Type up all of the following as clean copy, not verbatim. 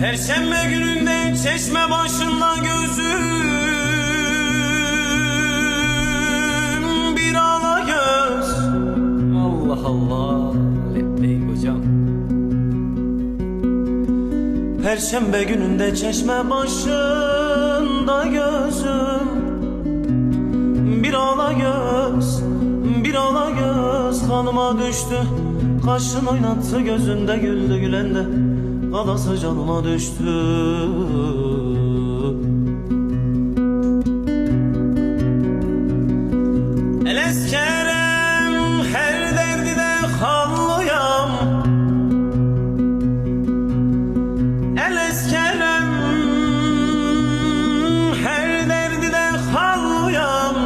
Perşembe gününde çeşme başında gözüm bir ala göz. Allah Allah, letmeyin hocam. Perşembe gününde çeşme başında gözüm bir ala göz, bir ala göz kanıma düştü. Kaşın oynattı, gözünde güldü, gülende kalası canıma düştü. El eskerem her derdide hallıyam. El eskerem her derdide hallıyam.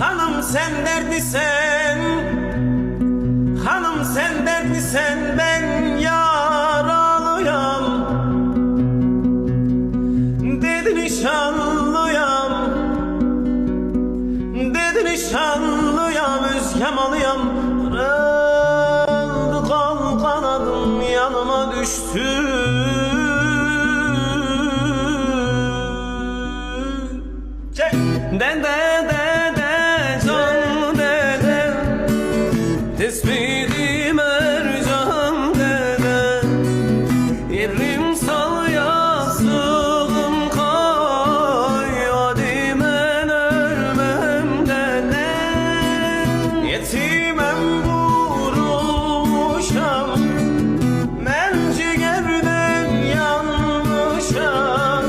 Hanım sen dertlisen, hanım sen dertlisen, ben yaralıyam. Dedi nişanlıyam, dedi nişanlıyam, özgem alıyam. Kırıldı kol kanadım, yanıma düştü. Tespitim Ercan dede, yerim sal yastığım kay, hadi ben ölmem dede. Yetimem vurulmuşam, ben ciğerden yanmışam.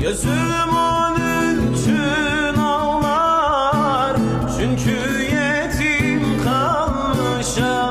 Gözüm onun için ağlar, çünkü yetim kalmışam.